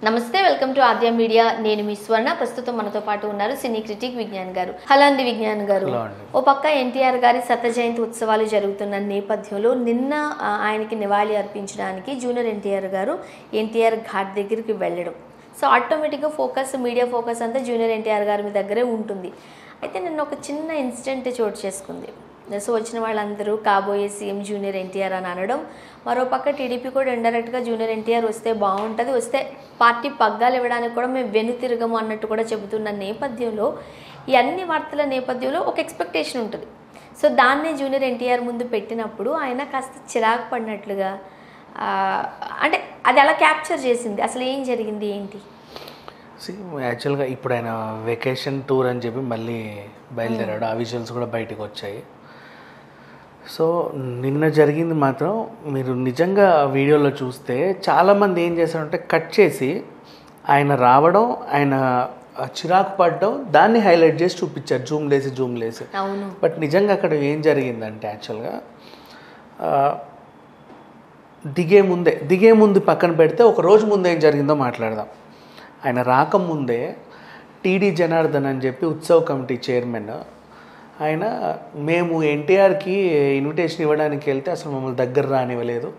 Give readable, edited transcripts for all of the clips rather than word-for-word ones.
నమస్తే, welcome to Aadya media. నేను మీ స్వర్ణ. ప్రస్తుతం మనతో పాటు ఉన్నారు సినీ క్రిటిక్ విజ్ఞాన్ గారు. హలో అండి విజ్ఞాన్ గారు. ఓ పక్క ఎన్టీఆర్ గారి శత జయంతి ఉత్సవాలు జరుగుతున్న నేపథ్యంలో నిన్న ఆయనకి నివాళి అర్పించడానికి జూనియర్ ఎన్టీఆర్ గారు ఎన్టీఆర్ ఘాట్ దగ్గరికి వెళ్ళడం. సో ఆటోమేటిక్గా మీడియా ఫోకస్ అంతా జూనియర్ ఎన్టీఆర్ గారి మీ దగ్గరే ఉంటుంది. అయితే నిన్న ఒక చిన్న ఇన్సిడెంట్ చోటు చేసుకుంది. సో వచ్చిన వాళ్ళందరూ కాబోయే సీఎం జూనియర్ ఎన్టీఆర్ అని అనడం, మరోపక్క టీడీపీ కూడా ఇండైరెక్ట్గా జూనియర్ ఎన్టీఆర్ వస్తే బాగుంటుంది, వస్తే పార్టీ పగ్గాలు ఇవ్వడానికి కూడా మేము వెనుతిరగము అన్నట్టు కూడా చెబుతున్న నేపథ్యంలో, ఈ అన్ని వార్తల నేపథ్యంలో ఒక ఎక్స్పెక్టేషన్ ఉంటుంది. సో దాన్నే జూనియర్ ఎన్టీఆర్ ముందు పెట్టినప్పుడు ఆయన కాస్త చిరాకు పడినట్లుగా, అంటే అది అలా క్యాప్చర్ చేసింది. అసలు ఏం జరిగింది ఏంటి? యాక్చువల్గా ఇప్పుడు ఆయన వెకేషన్ టూర్ అని చెప్పి మళ్ళీ బయలుదేరాడు. ఆ విజువల్స్ కూడా బయటకు వచ్చాయి. సో నిన్న జరిగింది మాత్రం మీరు నిజంగా వీడియోలో చూస్తే చాలామంది ఏం చేశారంటే కట్ చేసి ఆయన రావడం, ఆయన చిరాకు పడడం, దాన్ని హైలైట్ చేసి చూపించారు జూమ్ లేసి. బట్ నిజంగా అక్కడ ఏం జరిగిందంటే యాక్చువల్గా దిగే ముందు పక్కన పెడితే ఒక రోజు ముందు ఏం జరిగిందో మాట్లాడదాం. ఆయన రాకముందే టీడీ జనార్దన్ అని చెప్పి ఉత్సవ్ కమిటీ చైర్మన్ ఆయన, మేము ఎన్టీఆర్కి ఇన్విటేషన్ ఇవ్వడానికి వెళ్తే అసలు మమ్మల్ని దగ్గర రానివ్వలేదు,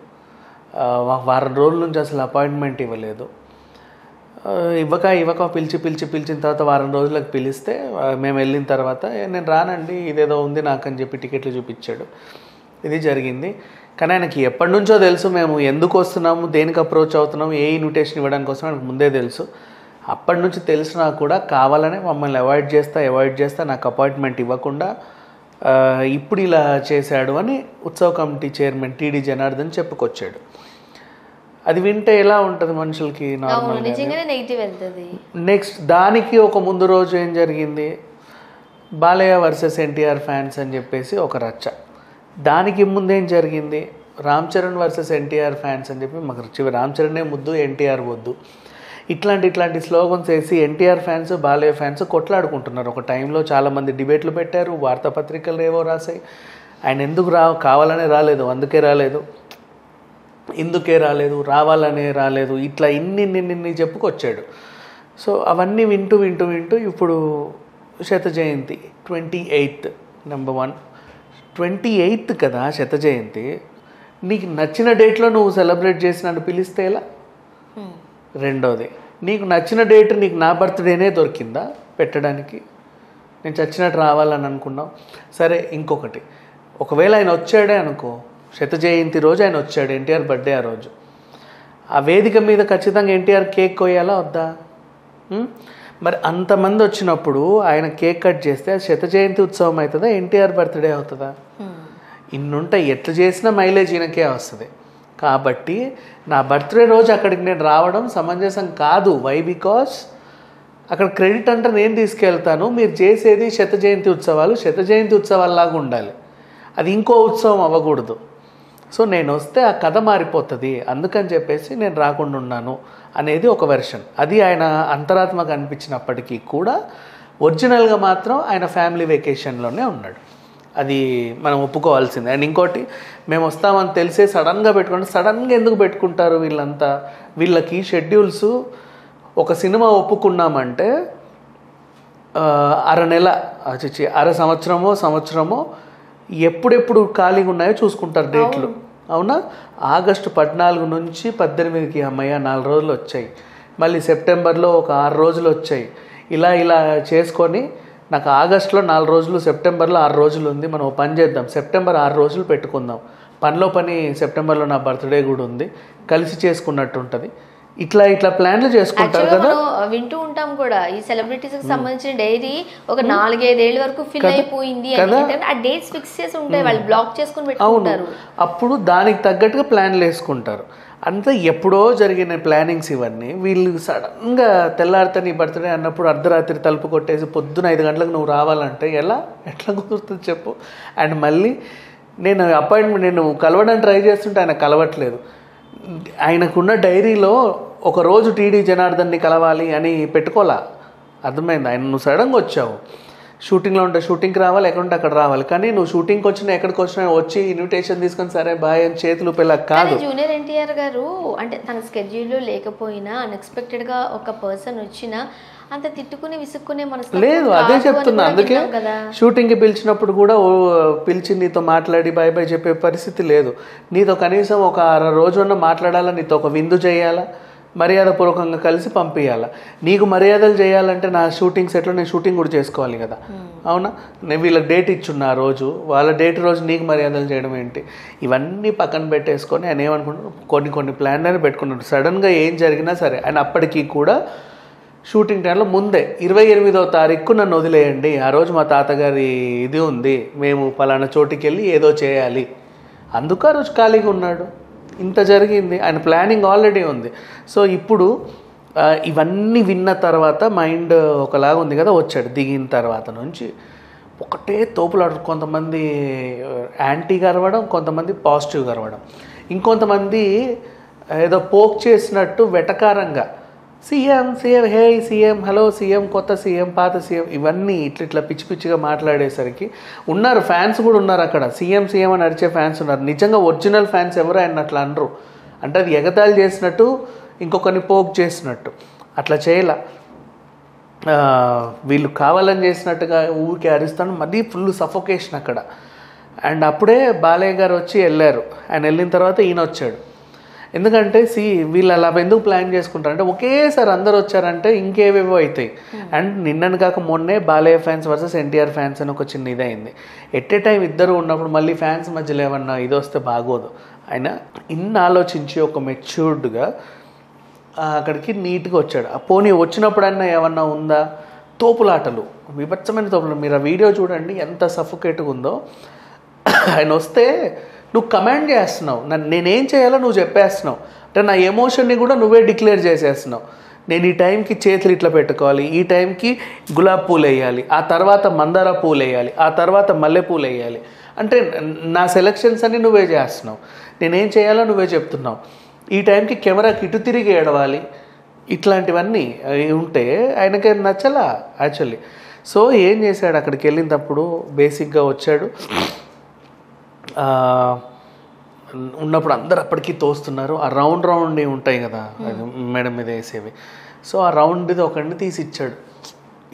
వారం రోజుల నుంచి అసలు అపాయింట్మెంట్ ఇవ్వలేదు, ఇవ్వక పిలిచిన తర్వాత వారం రోజులకు పిలిస్తే మేము వెళ్ళిన తర్వాత నేను రానండి, ఇదేదో ఉంది నాకు అని చెప్పి టికెట్లు చూపించాడు. ఇది జరిగింది. కానీ ఆయనకి ఎప్పటి నుంచో తెలుసు మేము ఎందుకు వస్తున్నాము, దేనికి అప్రోచ్ అవుతున్నాము, ఏ ఇన్విటేషన్ ఇవ్వడానికి వస్తున్నాము ఆయనకు ముందే తెలుసు. అప్పటి నుంచి తెలిసినా కూడా కావాలనే మమ్మల్ని అవాయిడ్ చేస్తా నాకు అపాయింట్మెంట్ ఇవ్వకుండా ఇప్పుడు ఇలా చేశాడు అని Utsav committee chairman TD Janardhan చెప్పుకొచ్చాడు. అది వింటే ఎలా ఉంటుంది మనుషులకి? నెక్స్ట్ దానికి ఒక ముందు రోజు ఏం జరిగింది, బాలయ్య వర్సెస్ ఎన్టీఆర్ ఫ్యాన్స్ అని చెప్పేసి ఒక రచ్చ. దానికి ముందేం జరిగింది, రామ్ చరణ్ వర్సెస్ ఎన్టీఆర్ ఫ్యాన్స్ అని చెప్పి మాకు రామ్ చరణే ముద్దు, ఎన్టీఆర్ వద్దు, ఇట్లాంటి స్లోగన్స్ వేసి ఎన్టీఆర్ ఫ్యాన్స్ బాలయ్య ఫ్యాన్స్ కొట్లాడుకుంటున్నారు. ఒక టైంలో చాలామంది డిబేట్లు పెట్టారు, వార్తాపత్రికలు ఏవో రాశాయి. ఆయన ఎందుకు కావాలనే రాలేదు, ఇందుకే రాలేదు, రావాలనే రాలేదు, ఇట్లా ఇన్ని చెప్పుకొచ్చాడు. సో అవన్నీ వింటూ ఇప్పుడు శత జయంతి 28th నెంబర్ 1 28th కదా శత జయంతి. నీకు నచ్చిన డేట్లో నువ్వు సెలబ్రేట్ చేసి నన్ను పిలిస్తే ఎలా? రెండోది, నీకు నచ్చిన డేట్ నీకు నా బర్త్డేనే దొరికిందా పెట్టడానికి? నేను చచ్చినట్టు రావాలని అనుకున్నావు. సరే, ఇంకొకటి, ఒకవేళ ఆయన వచ్చాడే అనుకో, శత జయంతి రోజు ఆయన వచ్చాడు, ఎన్టీఆర్ బర్త్డే ఆ రోజు, ఆ వేదిక మీద ఖచ్చితంగా ఎన్టీఆర్ కేక్ కోయాలా వద్దా? మరి అంతమంది వచ్చినప్పుడు ఆయన కేక్ కట్ చేస్తే అది శత జయంతి ఉత్సవం అవుతుందా, ఎన్టీఆర్ బర్త్డే అవుతుందా? ఇన్నుంటాయి, ఎట్లా చేసినా మైలేజ్ ఈయనకే వస్తుంది. కాబట్టి నా బర్త్డే రోజు అక్కడికి నేను రావడం సమంజసం కాదు. వై? బికాస్ అక్కడ క్రెడిట్ అంటే నేను తీసుకెళ్తాను, మీరు చేసేది శత జయంతి ఉత్సవాల్లాగా ఉండాలి, అది ఇంకో ఉత్సవం అవ్వకూడదు. సో నేను వస్తే ఆ కథ మారిపోతుంది, అందుకని చెప్పేసి నేను రాకుండా ఉన్నాను అనేది ఒక వెర్షన్. అది ఆయన అంతరాత్మగా అనిపించినప్పటికీ కూడా ఒరిజినల్గా మాత్రం ఆయన ఫ్యామిలీ వెకేషన్లోనే ఉన్నాడు. అది మనం ఒప్పుకోవాల్సిందే. అండ్ ఇంకోటి, మేము వస్తామని తెలిసే సడన్గా ఎందుకు పెట్టుకుంటారు వీళ్ళంతా? వీళ్ళకి షెడ్యూల్స్, ఒక సినిమా ఒప్పుకున్నామంటే అర సంవత్సరమో ఎప్పుడెప్పుడు ఖాళీగా ఉన్నాయో చూసుకుంటారు డేట్లు. అవునా? ఆగస్టు 14 నుంచి 18కి అమ్మయ్య 4 రోజులు వచ్చాయి, మళ్ళీ సెప్టెంబర్లో ఒక 6 రోజులు వచ్చాయి. ఇలా చేసుకొని నాకు ఆగస్టులో 4 రోజులు, సెప్టెంబర్లో 6 రోజులు ఉంది, మనం ఓ పని చేద్దాం, సెప్టెంబర్ 6 రోజులు పెట్టుకుందాం, పని సెప్టెంబర్లో నా బర్త్డే కూడా ఉంది, కలిసి చేసుకున్నట్టు ఉంటుంది. ఇట్లా ప్లాన్లు చేసుకుంటారు కదా. వింటూ ఉంటాం కూడా, ఈ సెలబ్రిటీస్ కి సంబంధించిన డైరీ ఒక 4-5 ఏళ్ళ వరకు ఫిల్ అయిపోయింది ఆ డేట్స్ ఫిక్స్ చేసి ఉంటాయి, వాళ్ళు బ్లాక్ చేసుకుని పెట్టుకుంటారు. అప్పుడు దానికి తగ్గట్టుగా ప్లాన్లు వేసుకుంటారు. అంతా ఎప్పుడో జరిగిన ప్లానింగ్స్ ఇవన్నీ. వీళ్ళు సడన్గా తెల్లారితే నీ బర్త్డే అన్నప్పుడు అర్ధరాత్రి తలుపు కొట్టేసి పొద్దున 5 గంటలకు నువ్వు రావాలంటే ఎట్లా కుదురుతుంది చెప్పు? అండ్ మళ్ళీ నేను కలవడానికి ట్రై చేస్తుంటే ఆయన కలవట్లేదు. ఆయనకున్న డైరీలో ఒకరోజు టీడీ జనార్దన్ని కలవాలి అని పెట్టుకోలే, అర్థమైంది? నువ్వు సడన్గా వచ్చావు, షూటింగ్లో ఉంటే షూటింగ్కి రావాలి, ఎక్కడ ఉంటే అక్కడ రావాలి. కానీ నువ్వు షూటింగ్కి వచ్చినా ఎక్కడికి వచ్చినా వచ్చి ఇన్విటేషన్ తీసుకొని సరే బాయ్ అని చేతులు పిల్లకి కాదు. జూనియర్ ఎన్టీఆర్ గారు అంటే తన స్కెడ్యూల్లో లేకపోయినా అన్ఎక్స్పెక్టెడ్గా ఒక పర్సన్ వచ్చినా అంత తిట్టుకుని విసుక్కునే మనసు లేదు. అదే చెప్తున్నా. అందుకే షూటింగ్కి పిలిచినప్పుడు కూడా పిలిచి నీతో మాట్లాడి బాయ్ బాయ్ చెప్పే పరిస్థితి లేదు. నీతో కనీసం ఒక 6 రోజున్న మాట్లాడాలా, నీతో ఒక విందు చేయాలా, మర్యాదపూర్వకంగా కలిసి పంపించాలా. నీకు మర్యాదలు చేయాలంటే నా షూటింగ్ సెట్లో నేను షూటింగ్ కూడా చేసుకోవాలి కదా, అవునా? నేను వీళ్ళకి డేట్ ఇచ్చున్నా ఆ రోజు, వాళ్ళ డేట్ రోజు నీకు మర్యాదలు చేయడం ఏంటి? ఇవన్నీ పక్కన పెట్టేసుకొని ఆయన ఏమనుకుంటున్నాడు, కొన్ని ప్లాన్ అని పెట్టుకున్నాడు. సడన్గా ఏం జరిగినా సరే ఆయన అప్పటికీ కూడా షూటింగ్ టైంలో ముందే 28వ తారీఖు నన్ను వదిలేయండి, ఆ రోజు మా తాతగారి ఇది ఉంది, మేము పలానా చోటికి వెళ్ళి ఏదో చేయాలి, అందుకు ఆ రోజు ఖాళీగా ఉన్నాడు. ఇంత జరిగింది, ఆయన ప్లానింగ్ ఆల్రెడీ ఉంది. సో ఇప్పుడు ఇవన్నీ విన్న తర్వాత మైండ్ ఒకలాగా ఉంది కదా, వచ్చాడు. దిగిన తర్వాత నుంచి ఒకటే తోపులాడు. కొంతమంది యాంటీగా అరవడం, కొంతమంది పాజిటివ్గా అరవడం, ఇంకొంతమంది ఏదో పోక్ చేసినట్టు వెటకారంగా సీఎం హే సీఎం, హలో సీఎం, కొత్త సీఎం, పాత సీఎం, ఇవన్నీ ఇట్లా పిచ్చి పిచ్చిగా మాట్లాడేసరికి ఉన్నారు ఫ్యాన్స్ కూడా ఉన్నారు అక్కడ. సీఎం అని అరిచే ఫ్యాన్స్ ఉన్నారు. నిజంగా ఒరిజినల్ ఫ్యాన్స్ ఎవరు ఆయన అట్లా అనరు. అంటే అది ఎగతాళి చేసినట్టు, ఇంకొకరిని పోక్ చేసినట్టు అట్లా చేయాల. వీళ్ళు కావాలని చేసినట్టుగా ఊరికే అరుస్తాను, మళ్ళీ ఫుల్ సఫోకేషన్ అక్కడ. అండ్ అప్పుడే బాలయ్య గారు వచ్చి వెళ్ళారు. ఆయన వెళ్ళిన తర్వాత ఈయన వచ్చాడు. ఎందుకంటే వీళ్ళు అలా ఎందుకు ప్లాన్ చేసుకుంటారు అంటే ఒకేసారి అందరు వచ్చారంటే ఇంకేవేవో అవుతాయి. అండ్ నిన్నను కాక మొన్నే Balayya fans versus NTR fans అని ఒక చిన్న ఇదైంది. ఎట్ ఏ టైం ఇద్దరు ఉన్నప్పుడు మళ్ళీ ఫ్యాన్స్ మధ్యలో ఏమన్నా ఇది వస్తే బాగోదు. ఆయన ఇన్ని ఆలోచించి ఒక మెచ్యూర్డ్గా అక్కడికి నీట్గా వచ్చాడు. పోనీ వచ్చినప్పుడన్నా ఏమన్నా ఉందా, తోపులాటలు, విభత్సమైన తోపులు. మీరు ఆ వీడియో చూడండి ఎంత సఫోకేట్గా ఉందో. ఆయన వస్తే నువ్వు కమాండ్ చేస్తున్నావు, నేనేం చేయాలో నువ్వు చెప్పేస్తున్నావు. అంటే నా ఎమోషన్ని కూడా నువ్వే డిక్లేర్ చేసేస్తున్నావు. నేను ఈ టైంకి చేతులు ఇట్లా పెట్టుకోవాలి, ఈ టైంకి గులాబీ పూలు వేయాలి, ఆ తర్వాత మందార పూలు వేయాలి, ఆ తర్వాత మల్లె పూలు వేయాలి. అంటే నా సెలెక్షన్స్ అన్నీ నువ్వే చేస్తున్నావు, నేనేం చేయాలో నువ్వే చెప్తున్నావు. ఈ టైంకి కెమెరాకి ఇటు తిరిగి ఏడవాలి, ఇట్లాంటివన్నీ ఉంటే ఆయనకి నచ్చలా యాక్చువల్లీ. సో ఏం చేశాడు, అక్కడికి వెళ్ళినప్పుడు బేసిక్గా వచ్చాడు. ఉన్నప్పుడు అందరు అప్పటికీ తోస్తున్నారు. ఆ రౌండ్ ఉంటాయి కదా మేడం మీద వేసేవి. సో ఆ రౌండ్ది ఒకరిని తీసి ఇచ్చాడు.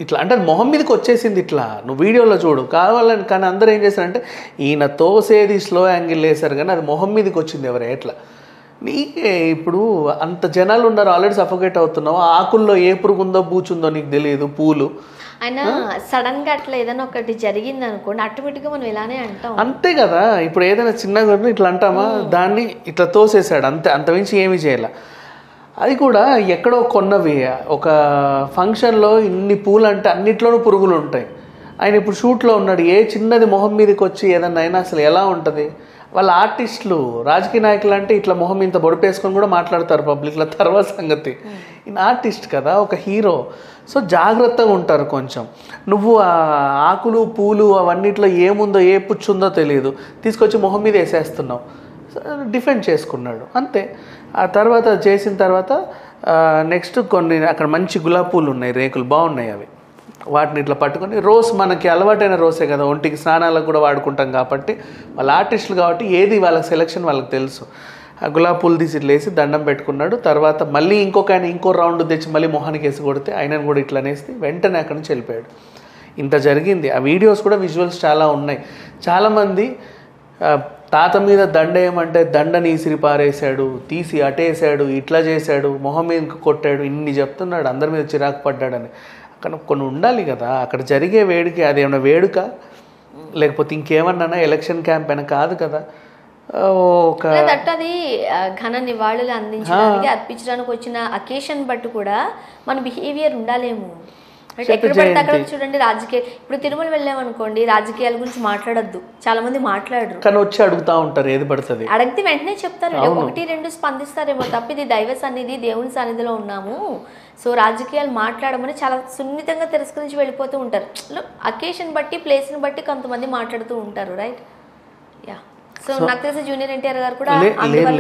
ఇట్లా అంటే అది మొహం మీదకి వచ్చేసింది. ఇట్లా నువ్వు వీడియోలో చూడు కావాలని. కానీ అందరూ ఏం చేశారంటే ఈయన తోసేది స్లో యాంగిల్ వేశారు, కానీ అది మొహం మీదకి వచ్చింది ఎవరే ఎట్లా. నీకే ఇప్పుడు అంత జనాలు ఉన్నారు, ఆల్రెడీ సఫోకేట్ అవుతున్నావు. ఆకుల్లో ఏ పురుగు ఉందో బూచుందో నీకు తెలియదు, పూలు. అయినా సడన్ గా అట్లా ఏదైనా ఒకటి జరిగింది అనుకోండి, ఆటోమేటిక్గా మనం ఇలానే అంటాం. అంతే కదా. ఇప్పుడు ఏదైనా చిన్నగా ఇట్లా అంటామా, దాన్ని ఇట్లా తోసేసాడు అంతే, అంతమించి ఏమీ చేయాల. అది కూడా ఎక్కడో కొన్నవి. ఒక ఫంక్షన్లో ఇన్ని పూలు అంటే అన్నిట్లోనూ పురుగులు ఉంటాయి. ఆయన ఇప్పుడు షూట్లో ఉన్నాడు, ఏ చిన్నది మొహం మీదకి వచ్చి ఏదన్నా అయినా అసలు ఎలా ఉంటుంది. వాళ్ళ ఆర్టిస్టులు, రాజకీయ నాయకులు అంటే ఇట్లా మొహం ఇంత బొడిపేసుకొని కూడా మాట్లాడతారు పబ్లిక్లో, తర్వాత సంగతి. ఈయన ఆర్టిస్ట్ కదా, ఒక హీరో. సో జాగ్రత్తగా ఉంటారు కొంచెం. నువ్వు ఆ ఆకులు పూలు అవన్నిట్లో ఏముందో ఏ పుచ్చుందో తెలియదు, తీసుకొచ్చి మొహం మీద వేసేస్తున్నావు. డిఫెండ్ చేసుకున్నాడు అంతే. ఆ తర్వాత చేసిన తర్వాత నెక్స్ట్ కొన్ని అక్కడ మంచి గులాబీ పూలు ఉన్నాయి, రేకులు బాగున్నాయి అవి. వాటిని ఇట్లా పట్టుకొని రోజ్ మనకి అలవాటైన రోసే కదా, ఒంటికి స్నానాలకు కూడా వాడుకుంటాం కాబట్టి, వాళ్ళ ఆర్టిస్టులు కాబట్టి ఏది వాళ్ళకి సెలెక్షన్ వాళ్ళకి తెలుసు. ఆ గులాబీ పూలు తీసి ఇట్లా వేసి దండం పెట్టుకున్నాడు. తర్వాత మళ్ళీ ఇంకో రౌండ్ తెచ్చి మళ్ళీ మొహానికి వేసి కొడితే ఆయనను కూడా ఇట్లా అనేసి వెంటనే అక్కడి నుంచి వెళ్ళిపోయాడు. ఇంత జరిగింది. ఆ వీడియోస్ కూడా విజువల్స్ చాలా ఉన్నాయి. చాలామంది తాత మీద దండ ఏమంటే దండని ఇసిరి పారేశాడు, తీసి అటేసాడు, ఇట్లా చేశాడు, మొహం మీద కొట్టాడు, ఇన్ని చెప్తున్నాడు, అందరి మీద చిరాకు పడ్డాడని. అక్కడ కొన్ని ఉండాలి కదా. అక్కడ జరిగే వేడికి అది ఏమైనా వేడుక లేకపోతే ఇంకేమన్నా ఎలక్షన్ క్యాంపెయిన్ కాదు కదా. అది ఘన నివాళులు అందించడానికి అర్పించడానికి వచ్చిన అకేషన్ బట్టి కూడా మన బిహేవియర్ ఉండాలేమో. ఎక్కడ పడితే అక్కడ చూడండి రాజకీయ, ఇప్పుడు తిరుమల వెళ్ళామనుకోండి, రాజకీయాల గురించి మాట్లాడొద్దు, చాలా మంది మాట్లాడరు, కానీ వచ్చి అడుగుతా ఉంటారు, ఏది పడుతుంది అడిగితే వెంటనే చెప్తారు, 1-2 స్పందిస్తారేమో తప్ప ఇది దైవ సన్నిధి, దేవుని సన్నిధిలో ఉన్నాము, సో రాజకీయాలు మాట్లాడమని చాలా సున్నితంగా తిరస్కరించి వెళ్ళిపోతూ ఉంటారు. అకేషన్ బట్టి ప్లేస్ని బట్టి కొంతమంది మాట్లాడుతూ ఉంటారు. రైట్. యా. సో నాకు తెలిసి జూనియర్ ఎన్టీఆర్ గారు కూడా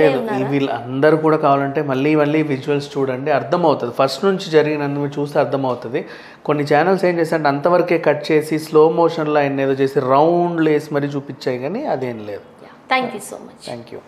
లేదు వీళ్ళందరూ కూడా కావాలంటే మళ్ళీ విజువల్స్ చూడండి, అర్థమవుతుంది. ఫస్ట్ నుంచి జరిగినవి చూస్తే అర్థమవుతుంది. కొన్ని ఛానల్స్ ఏం చేస్తారంటే అంతవరకే కట్ చేసి స్లో మోషన్లో ఆయన ఏదో చేసి రౌండ్లు వేసి మరీ చూపించాయి, కానీ అదేం లేదు. Thank you so much. Thank you.